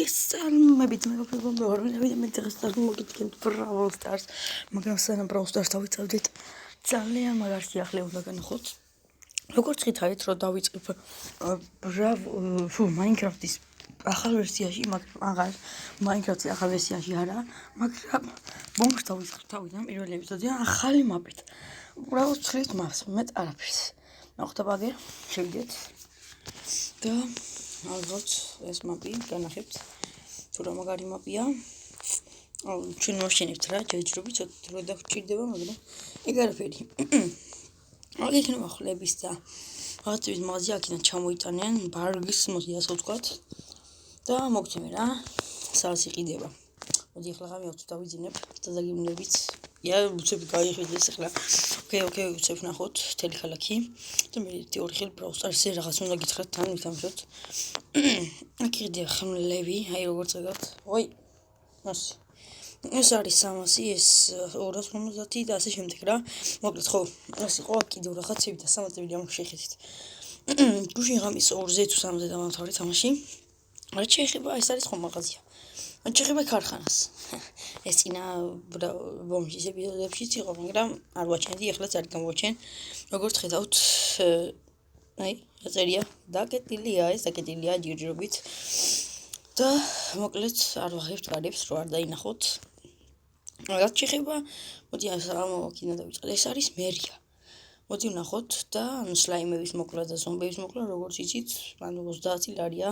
მოგესალმებით მეგობრებო, მე დღეს მოგიდგენთ Brawl Stars, მაგრამ სანამ Brawl Stars დავიწყებდით, ძალიან მაგარ სიახლე უნდა განახოთ. როგორც ხითარით, რომ დავიწყებ Minecraft-ის ახალ ვერსიაში, მაგრამ აღარ Minecraft-ის ახალ ვერსიაში არა, მაგრამ ბომბს დავიწყებ თავიდან პირველი ეპიზოდია ახალი მაპით. უბრალოდ ვცვლით მაპს, მეტ არაფერს. ნახოთ ბაგერ, შევიდეთ. და ალბათ ეს მაპი განახებთ. თუ რა მაგარი მაპია. ჩვენ მოვშენებთ რა, ჯერჯერობით ცოტა დრო დაგჭირდება, მაგრამ ეგ არაფერი. აქ იქნება ხლების და რაღაცების მაღაზია აქედან ჩამოიტანიან, ბარგის მოდი ასე ვთქვათ. და მოგცემენ რა, სადაც იყიდება. მოდი ახლა გამივთ დავიძინებ და დაგიმნებით. უცებ გაიხედეს ახლა. ოკეი, უცებ ნახოთ თელი ქალაქი. და მე თეორი ხელ Brawl Stars-ზე რაღაც უნდა გითხრათ თან ვითამაშოთ. აქ იყიდია ხმლები, აი როგორ წეგავთ. ой, ასე. ეს არის 300, ეს 250 და ასე შემდეგ რა. მოკლედ ხო, ეს იყო კიდევ რაღაცები და სამაწები ამ შეხედით. გუშინ ღამის 2-ზე თუ 3-ზე დავამთავრე თამაში. რაც შეეხება ეს არის ხო მაღაზია. რაც შეეხება ქარხანას. ეს წინა ბომბის ეპიზოდებშიც იყო, მაგრამ არ ვაჩენდი, ახლაც არ გამოვაჩენ. როგორც ხედავთ, აი, წერია, დაკეტილია, ეს დაკეტილია ჯერჯერობით. და მოკლედ არ ვაღებთ გარებს, რო არ დაინახოთ. რაც შეეხება, მოდი ამოვაკინა დავიწყე. ეს არის მერია. მოდი ვნახოთ და სლაიმების მოკლა და ზომბების მოკლა, როგორც იცით, ანუ 30 ლარია,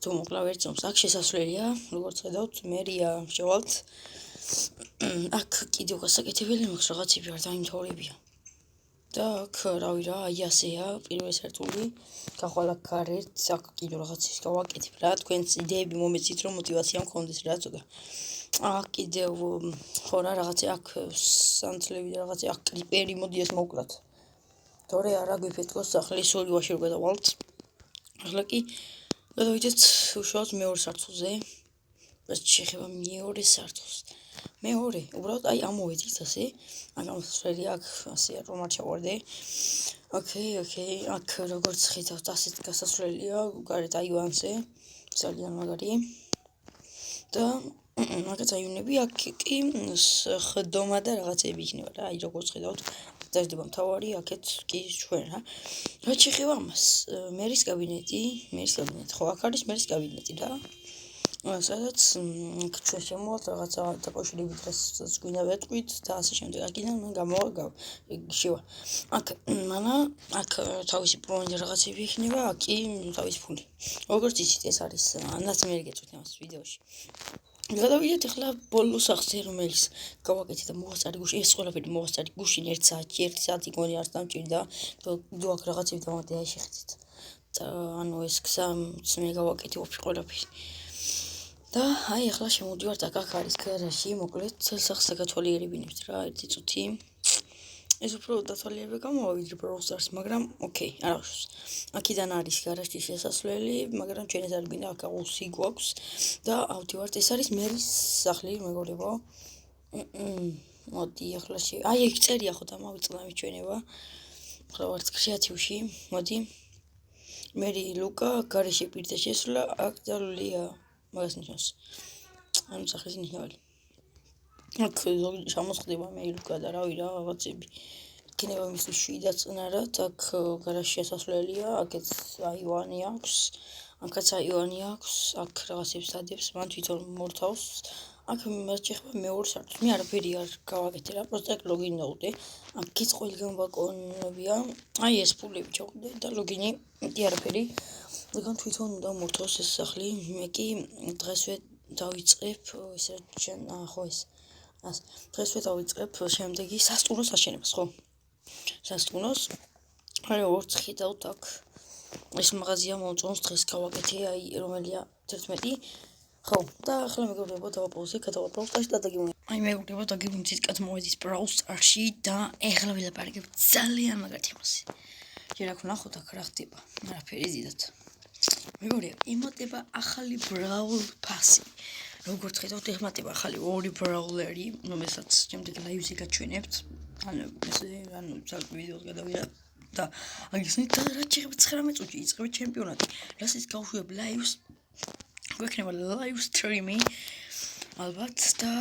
თუ მოკლა ვერ წონს. აქ შესასვლელია, როგორც ხედავთ, მერია შევალთ. აქ კიდევ გასაკეთებელი მაქვს რაღაცები არ დაიმთავრებია. და აქ რავი რა, აი ასეა, პირველი სართული, გახვალ აქ გარეთ, აქ კიდევ რაღაცის გავაკეთებ რა, თქვენს იდეები მომეცით, რომ мотиваცია მქონდეს რა ცოტა. აქ კიდევ ხო რა რაღაცა აქ სანთლები და რაღაცა აქ კრიპერი მოდი ეს მოვკლათ. თორე არა გვიფეთქოს სახლის სული ვაში რო გადავალთ. ახლა კი გადავიდეთ უშუალოდ მეორე სართულზე. ეს შეეხება მეორე სართულს. მეორე, უბრალოდ აი ამოვედით ასე. აქ ამოსვლელი აქ ასე რომ არ ჩავარდე. ოკეი, აქ როგორც ხედავთ ასეთ გასასვლელია, გარეთ აივანზე. ძალიან მაგარი. და მაგაც აივნები, აქ კი ხდომა და რაღაცები იქნება რა, აი როგორც ხედავთ. დაждდება მთავარი, აქეთ კი ჩვენ რა. რაც შეეხება ამას, მერის კაბინეტი, ხო, აქ არის მერის კაბინეტი რა. სადაც ჩვენ შემოვალთ რაღაცა დაკავშირებით რასაც გვინდა ვეტყვით და ასე შემდეგ. აქედან მან შევა. აქ თავისი პროვინცია რაღაცები იქნება, აქ კი თავის ფული. როგორც იცით, ეს არის ანაც მე გეწვით ამას ვიდეოში. გადავიდეთ ახლა ბოლო სახზე, რომელიც გავაკეთე და მოვასწარი გუშინ, ეს ყველაფერი მოვასწარი გუშინ 1 საათში, 1 საათი გონი არ დამჭირდა. და აქ რაღაცები დავამატე, აი შეხედეთ. ანუ ეს გზა მე გავაკეთე ვაფშე ყველაფერი. და აი ახლა შემოდივართ აქ არის გარაჟი, მოკლედ სახს გათვალიერებინებთ რა, 1 წუთი. ეს უფრო დათვალიერება გამოვიდრე Brawl Stars, მაგრამ ოკეი, არ აღშოს. აქედან არის გარაჟის შესასვლელი, მაგრამ ჩვენ ეს არ გვინდა, აქ აუზი გვაქვს და ავდივართ, ეს არის მერის სახლი, მეგობრებო. მოდი ახლა აი ეგ წერია ხო და მოვიწყდა მიჩვენება. ახლა ვართ კრეატივში, მოდი. მერი ლუკა გარეშე პირდე შესვლა, აქ დალულია მაგას ნიშნავს. ანუ სახლის ნიშნაველი. აქ შემოსხდება მე ლუკა და რავი რა რაღაცები. იქნება მისი შვიდა წნარად, აქ გარაჟი შესასვლელია, აქაც აივანი აქვს. აქაც აივანი აქვს, აქ რაღაცებს ადებს, მან თვითონ მორთავს. აქ რაც შეეხება მეორე სართულს, მე არაფერი არ გავაკეთე რა, პროსტა ლოგინი დავუდე. აქ ის ყველგან ბაკონებია. აი ეს ფულები ჩავდე და ლოგინი, მეტი არაფერი. ეგან თვითონ უნდა მორთავს ეს სახლი. მე კი დღესვე დავიწყებ ესე ხო ეს. დღესვე დავიწყებ შემდეგი სასტუმროს აშენებას, ხო? სასტუმროს. აი როგორც ხედავთ აქ ეს მაღაზია მომწონს დღეს გავაკეთე, აი რომელია 11. ხო, და ახლა მეგობრებო დავაპაუზე, გადავაპაუზ და დაგიმოვიდეთ. აი მეგობრებო დაგიმოვიდეთ, გადმოვედით Brawl Stars-ში და ახლა ვილაპარაკებ ძალიან მაგარ თემაზე. ჯერ აქ ვნახოთ აქ რა ხდება. არაფერი ზიდათ. მეგობრებო, იმატება ახალი Brawl Pass-ი. როგორც ხედავთ, ეხმატება ახალი 2 Brawler-ი, რომელსაც შემდეგ ლაივზე გაჩვენებთ. ანუ ვიდეოს გადავიღებ და აგიხსნით და რაც შეეხება 19 წუთში იწყება ჩემპიონატი. რასაც გავშვებ ლაივს გვექნება live stream-ი ალბათ და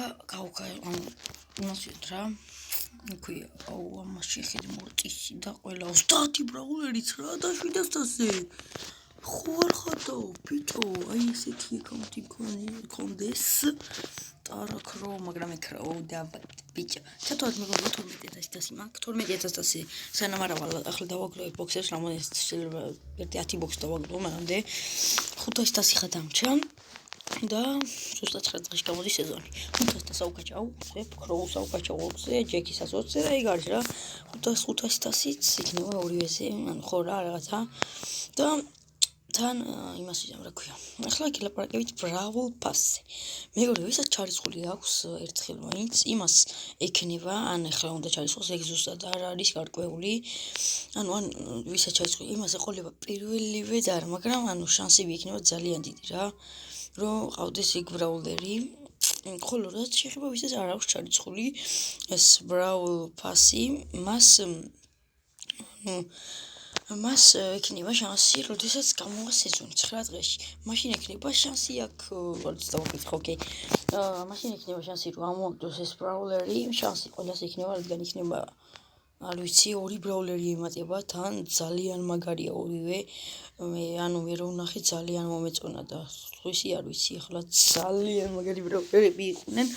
იმასვით რა ქვია ამას შეხედი მორტისი და ყველა 30 ბრაულერიც რა და 700-ზე ხო არ ხატაო ბიჭო აი ესეთი აკაუნტი გქონდეს ტარაქრო მაგრამ ეკრაო და ბიჭო ცოტად მეგობრებო 12000 მაქვს 12000 სანამ არა ახლა დავაგროვებ ბოქსებს რამოდენიც შეიძლება 10 ბოქს დავაგროვო მანამდე 500 ხა დამჭა და ზუსტად 9 დღეში გამოდის სეზონი 500 საუკაჭაო ქროუ საუკაჭაო 20-ზე ჯეკისაც 20-ზე და იქ არის რა 500-იც იქნება ორივეზე ანუ ხო რა რაღაცა და თან იმას ვიზამ რა ქვია ახლა გილაპარაკებით Brawl Pass-ზე მეგობრებო ვისაც ჩარიცხული აქვს ერთხელ მაინც იმას ექნება ან ახლა უნდა ჩარიცხოს ეგ ზუსტად არ არის გარკვეული ანუ ან ვისაც ჩარიცხული იმას ეყოლება პირველივე და არა მაგრამ ანუ შანსები იქნება ძალიან დიდი რა რომ ყავდეს იქ ბრაულერი ხოლო რაც შეეხება ვისაც არ აქვს ჩარიცხული ეს Brawl Pass-ი მას ექნება შანსი, როდესაც გამოვა სეზონი 9 დღეში. მაშინ ექნება შანსი აქ, როდის დავაკითხო, ოკეი. მაშინ ექნება შანსი, რომ ამოაგდოს ეს ბრაულერი, შანსი ყველას ექნება, რადგან იქნება არ ვიცი, ორი ბრაულერი ემატება, თან ძალიან მაგარია ორივე. მე რო ვნახე ძალიან მომეწონა და სხვისი არ ვიცი, ახლა ძალიან მაგარი ბრაულერები იყვნენ.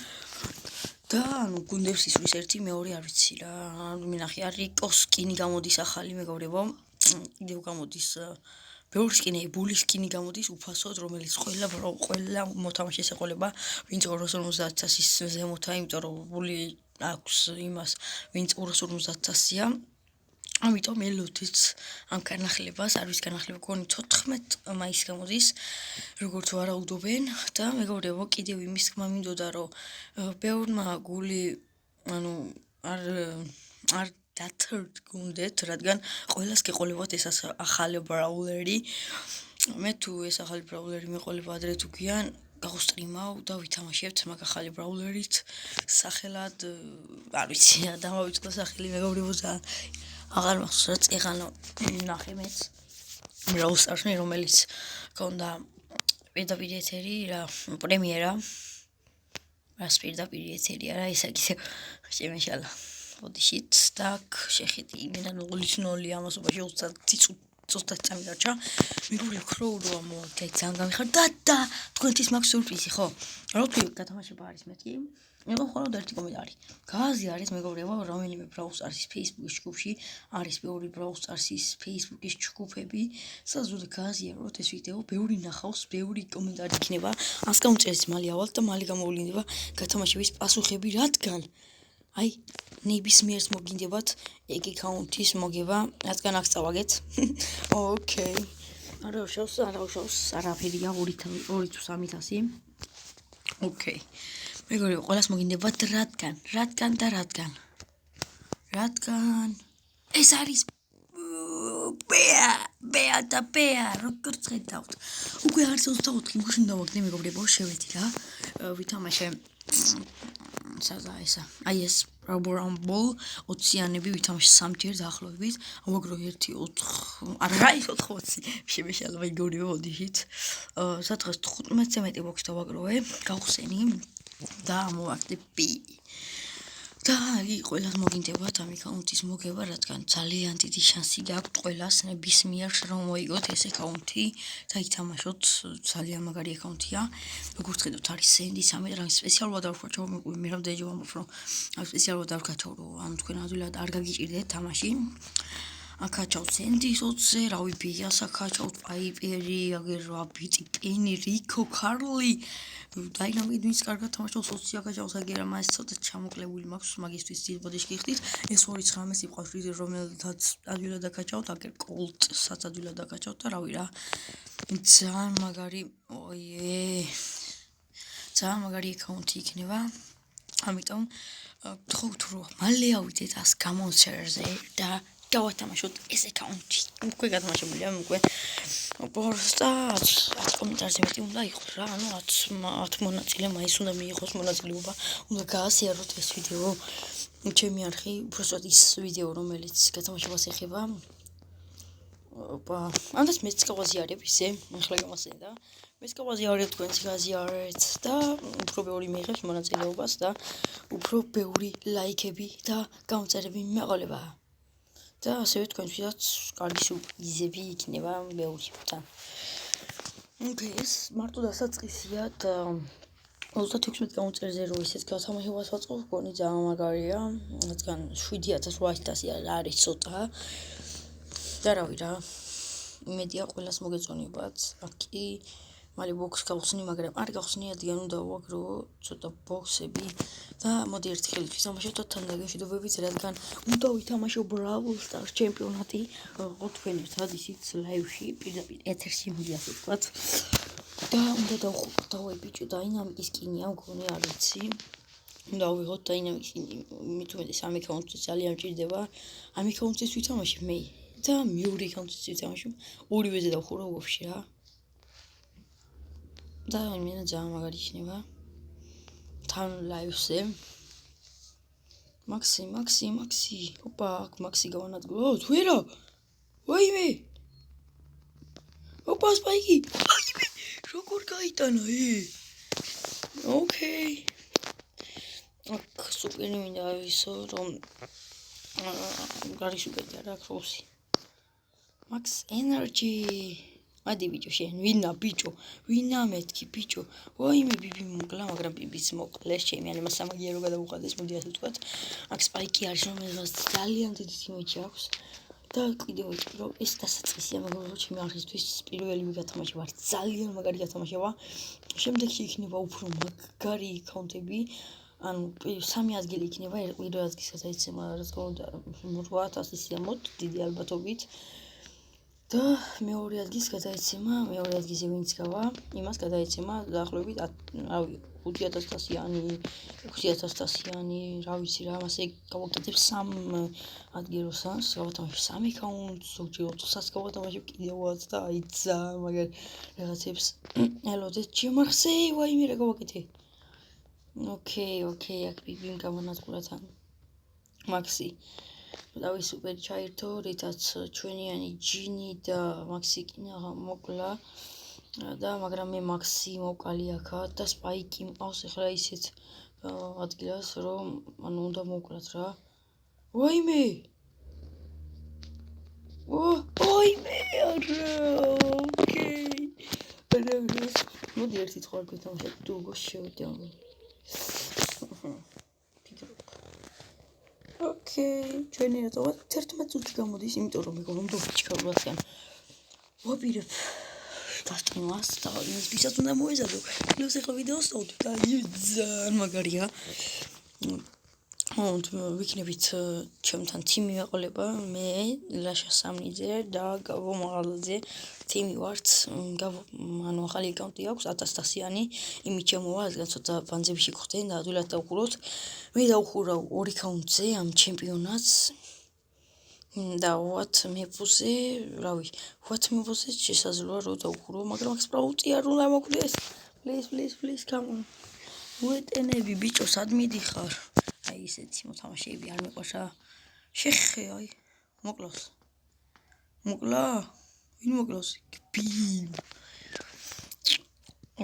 და ანუ გუნდებს ისვრის ერთი მეორე არ ვიცი რა. მინახე რიკოს სკინი გამოდის ახალი მეგობრებო. კიდევ გამოდის ბევრი სკინი, ბულის სკინი გამოდის უფასოდ, რომელიც ყველა მოთამაშეს ეყოლება, ვინც 250,000-ის ზემოთა, იმიტომ რომ ბული აქვს იმას, ვინც 250,000-ია. ამიტომ ელოდით ამ განახლებას, არის განახლება გონი 14 მაისს გამოდის, როგორც ვარაუდობენ და მეგობრებო, კიდევ იმის თქმა მინდოდა, რომ ბევრმა გული ანუ არ დათრგუნდეთ, რადგან ყველას გეყოლებათ ეს ახალი ბრაულერი. მე თუ ეს ახალი ბრაულერი მეყოლება ადრე თუ გიან გავსტრიმავ და ვითამაშებთ მაგ ახალი ბრაულერით სახელად არ ვიცი რა დამავიწყდა სახელი მეგობრებო ძალიან აღარ მახსოვს რა წეღანო ნახე მეც Brawl Stars-ში რომელიც ქონდა პირდაპირ ეთერი რა პრემიერა რას პირდაპირ ეთერი არა ისა კიდე შემეშალა ოდიშით და შეხედი იმენა 0-0 ამასობაში 30 წამი დარჩა მეგობრებო ქროურო ამოაგდე ძალიან გამიხარ და თქვენთვის მაქვს სურპრიზი ხო რა ვთქვი გათამაშება არის მეთქი იყო ხოლმე ერთი კომენტარი გაზი არის მეგობრებო რომელიმე Brawl Stars-ის Facebook-ის ჯგუფში არის ბევრი Brawl Stars-ის Facebook-ის ჯგუფები საზრდოოდ გაზია რომ ეს ვიდეო ბევრი ნახავს ბევრი კომენტარი იქნება 100 გამწეს მალე ავალ და მალე გამოვლინდება გათამაშების პასუხები რადგან აი ნებისმიერს მოგინდებათ ეგ აკაუნტის მოგება რადგან აქ წავაგეთ ოკეი არა უშავს არაფერია 2-300 ოკეი მეგობრებო ყველას მოგინდებათ რადგან ეს არის ბეა როგორც ხედავთ უკვე არის 24 გუშინ დავაგდე მეგობრებო შევედი რა ვითამაშე სადა ესა აი ეს Rumble 20-იანები ვითამაშე სამჯერ დაახლოებით ავაგრო 1-4 არა ის 80 შემეშალა მეგობრებო ოდიშით სადღაც 15-ზე მეტი ბოქს დავაგროვე გავხსენი და მოვაგდე პი და აი ყველას მოგინდებათ ამ აკაუნტის მოგება რადგან ძალიან დიდი შანსი გაქვთ ყველას ნებისმიერს რომ მოიგოთ ეს აკაუნტი და ითამაშოთ ძალიან მაგარი აკაუნტია როგორც ხედავთ არის სენდი 3 რამე სპეციალურად არ ვქაჩო მე რამდენი ვამბობ რომ სპეციალურად არ ვქაჩო რომ თქვენ ადვილად არ გაგიჭირდეთ თამაში აკაჩავთ სენდის 20-ზე რავი ბიას აკაჩავთ პაიპერი აგერ რა ბიტი პენი რიკო კარლი დაინამიკით ვინც კარგად თამაშობს 20 აკაჩავს აგერა მას ცოტა ჩამოკლებული მაქვს მაგისტვის ძილბოდეში გიხდით ეს 2-9 სიყვარული რომელთაც ადვილად აკაჩავთ აგერ კოლტსაც ადვილად აკაჩავთ და რავი რა ძალიან მაგარი ძალიან მაგარი აკაუნტი იქნება ამიტომ გთხოვთ რომ მალე ავიდეთ 100 გამონცერზე და გავათამაშოთ ეს აკაუნტი უკვე გათამაშებულია უკვე პროსტა 10 კომენტარზე მეტი უნდა იყოს რა ანუ 10 მონაწილე მაინც უნდა მიიღოს მონაწილეობა უნდა გაასიაროთ ეს ვიდეო ჩემი არხი უბრალოდ ის ვიდეო რომელიც გათამაშებას ეხება ოპა ამდენს მეც გავაზიარებ ისე ახლა გამასწრე და მის გავაზიარეთ თქვენს გაზიარეთ და უფრო ბევრი მიიღებს მონაწილეობას და უფრო ბევრი ლაიქები და გამწერები მეყოლება. და ასევე თქვენთვისაც კარგი სურპრიზები იქნება ბევრი და ოკეი, ეს მარტო დასაწყისია და 36 გამომწერზე რო ისეთ გათამაშებას ვაწყობ, გონი ძალიან მაგარია, რადგან 7800 არის ცოტა. და რავი რა, იმედია ყველას მოგეწონებათ. აქ მალე ბოქს გავხსნი, მაგრამ არ გავხსნი, რადგან უნდა ვაგრო ცოტა ბოქსები და მოდი ერთი ხელით ვისამაშოთ თანდაგ მშვიდობებით, რადგან უნდა ვითამაშო Brawl Stars ჩემპიონატი თქვენებთან ისიც ლაივში პირდაპირ ეთერში მოდი ასე ვთქვათ. და უნდა დავხურდავ ბიჭო, დაინამიკის სკინია მგონი არ ვიცი. უნდა ვიღოთ დაინამიკის სკინი, მით უმეტეს ამ აკაუნტზე ძალიან მჭირდება. ამ აკაუნტზე ვითამაშებ მე და მეორე აკაუნტზე ვითამაშებ, ორივეზე დავხურავ ვაფშე რა. და იმენა ძალიან მაგარი იქნება. თან ლაივზე. მაქსი. ოპა, აქ მაქსი გავანადგურე. თუ არა? ვაიმე! ოპა, სპაიკი! ვაიმე! როგორ გაიტანა ოკეი. აქ სუპერი მინდა ავისო, რომ გარი სუპერი არა ქროსი. Max Energy. მადი ბიჭო, შენ ვინა ბიჭო? ვინა მეთქი ბიჭო? ვაიმე ბიბი მოკლა, მაგრამ ბიბიც მოკლეს, ჩემი ან მასამაგიერო გადავუყადეს, მოდი ასე ვთქვათ. აქ სპაიკი არის, რომელსაც ძალიან დიდი იმეჯი აქვს. და კიდევ რომ ეს დასაწყისია, მაგრამ ჩემი არხისთვის პირველი გათამაში ვარ, ძალიან მაგარი გათამაშება. შემდეგში იქნება უფრო მაგარი აკაუნტები. ანუ სამი ადგილი იქნება, პირველ ადგილს გადაიცემა, რაც გონდა 8000 სიამოთ, დიდი ალბათობით. და მეორე ადგილს გადაიცემა, მეორე ადგილზე ვინც გავა, იმას გადაიცემა დაახლოებით, რავი, 5000-იანი, 6000-იანი, რა ვიცი რა, მასე გავაკეთებ 3 ადგილოსანს, გავათამაშებ 3 აკაუნტს, ზოგჯერ 400-ს გავათამაშებ კიდევაც და აი ძალიან მაგარი რაღაცებს ელოდეთ ჩემახსე, ვაიმე რა გავაკეთე. ოკეი, აქ ბიბიმ გამონადგურა თან. მაქსი. დავი სუპერი ჩაირთო, რითაც ჩვენიანი ჯინი და მაქსი კინა მოკლა და მაგრამ მე მაქსი მოვკალი აქა და სპაიკი მყავს ახლა ისეთ ადგილას, რომ ანუ უნდა მოვკლათ რა. ვაიმე! ვაიმე! ოკეი. მოდი ერთი თხარ გეთამაშებ, თუ შევიდე. ოკეი, ჩვენი რატოა 11 წუთი გამოდის, იმიტომ რომ მეგონა უნდა ვიჩქარებასგან. ვაპირებ დასტიმას და ის ვისაც უნდა მოეზადო. პლუს ახლა ვიდეოს დავდივ და ძალიან მაგარია. ვიქნებით ჩემთან თიმი მეყოლება, მე, ლაშა სამნიძე და გავო მაღალაძე თიმი ვართ. ანუ ახალი აკაუნტი აქვს 1000-იანი, იმით შემოვა, რადგან ცოტა ბანძებში გხდნენ და ადვილად დავხუროთ. მე დავხურავ 2 აკაუნტზე ამ ჩემპიონატს. და what მეფუზე, რავი, what მეფუზე შესაძლოა რომ დავხურო, მაგრამ აქ სპრაუტი არ უნდა მოკვდეს. Please, come on. მოეტენები ბიჭო, სად მიდიხარ? აი ესეთი მოთამაშეები არ მეყვარს რა. შეხე, აი, მოკლავს. მოკლა? ვინ მოკლავს? ბიმ.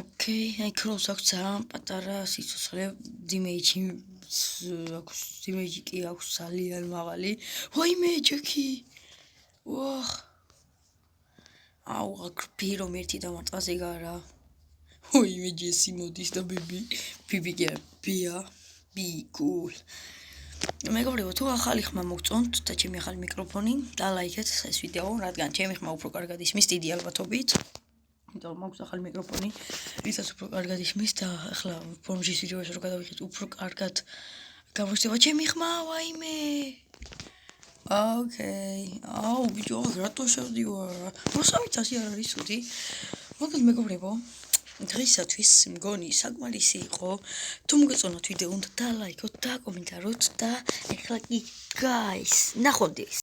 ოკეი, აი ქროს აქვს ძალიან პატარა სიცოცხლე, დიმეიჯი აქვს, დიმეიჯი კი აქვს ძალიან მაღალი. ვაიმე, ჯექი. ვაჰ. აუ, აქ პირომ ერთი დამარტყაზე გარა. ვაიმე, ჯესი მოდის და ბიბი კი არა, ბი cool. მეგობრებო, თუ ახალი ხმა მოგწონთ და ჩემი ახალი მიკროფონი, დალაიქეთ ეს ვიდეო, რადგან ჩემი ხმა უფრო კარგად ისმის დიდი ალბათობით. იმიტომ რომ მაქვს ახალი მიკროფონი, რითაც უფრო კარგად ისმის და ახლა ფორმჟის ვიდეოებს რო გადავიხეთ, უფრო კარგად გამოჩნდება ჩემი ხმა, ვაიმე. ოკეი. აუ, ბიჭო, რატო შევდივარ? 300 არ არის ცუდი. მოგეთ მეგობრებო, დღისათვის მგონი საკმარისი იყო. თუ მოგეწონათ ვიდეო, უნდა დალაიქოთ და კომენტაროთ და ეხლა კი guys, ნახვამდის.